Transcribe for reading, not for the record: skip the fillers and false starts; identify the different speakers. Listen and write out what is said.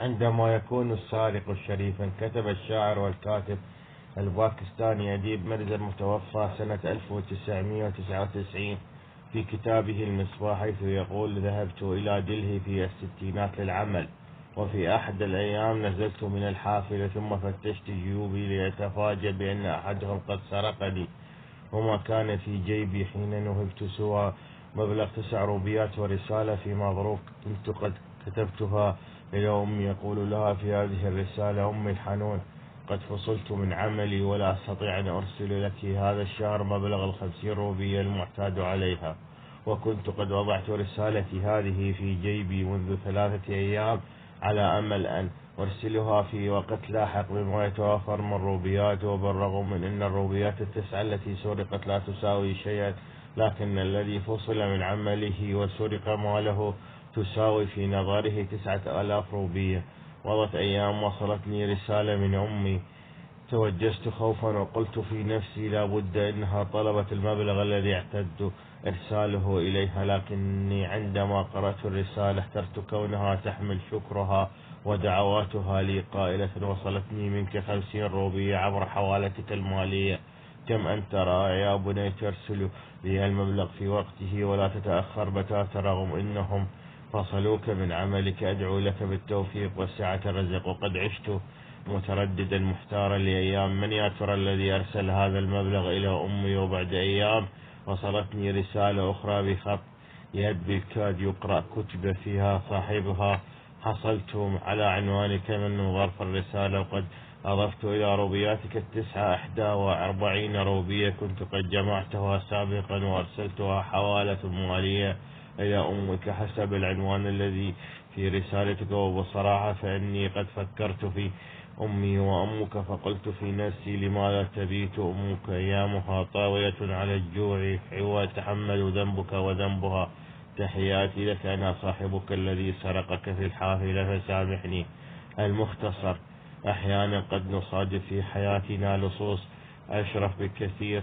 Speaker 1: عندما يكون السارق شريفا. كتب الشاعر والكاتب الباكستاني أديب مرزا المتوفى سنة 1999 في كتابه المصباح، حيث يقول: ذهبت إلى دلهي في الستينات للعمل، وفي أحد الأيام نزلت من الحافلة ثم فتشت جيوبي لأتفاجأ بأن أحدهم قد سرقني، وما كان في جيبي حين نهبت سوى مبلغ 9 روبيات ورسالة في مضروب كنت قد كتبتها إلى أمي، يقول لها في هذه الرسالة: أمي الحنون، قد فصلت من عملي ولا أستطيع أن أرسل لك هذا الشهر مبلغ 50 روبية المعتاد عليها، وكنت قد وضعت رسالتي هذه في جيبي منذ 3 أيام على أمل أن أرسلها في وقت لاحق بما يتوافر من روبيات، وبالرغم من أن الروبيات ال9 التي سرقت لا تساوي شيئا، لكن الذي فصل من عمله وسرق ماله تساوي في نظره 9000 روبية. مضت أيام وصلتني رسالة من أمي، توجست خوفا وقلت في نفسي: لا بد أنها طلبت المبلغ الذي اعتدت إرساله إليها، لكني عندما قرأت الرسالة احترت كونها تحمل شكرها ودعواتها لي قائلة: وصلتني منك 50 روبية عبر حوالتك المالية، كم أنت رائع يا بني، ترسل لي المبلغ في وقته ولا تتأخر بتاتا رغم أنهم فصلوك من عملك. أدعو لك بالتوفيق وسعة الرزق. وقد عشت مترددا محتارا لأيام، من يا ترى الذي أرسل هذا المبلغ إلى أمي؟ وبعد أيام وصلتني رسالة أخرى بخط يد بالكاد يقرأ، كتب فيها صاحبها: حصلت على عنوانك من ظرف الرسالة، وقد أضفت إلى روبياتك 41 روبية كنت قد جمعتها سابقا وأرسلتها حوالة مالية إلى أمك حسب العنوان الذي في رسالتك. وبصراحة فإني قد فكرت في أمي وأمك، فقلت في نفسي: لماذا تبيت أمك أيامها طاوية على الجوع ويتحمل ذنبك وذنبها؟ تحياتي لك، أنا صاحبك الذي سرقك في الحافلة، فسامحني. المختصر: أحيانا قد نصادف في حياتنا لصوص أشرف بكثير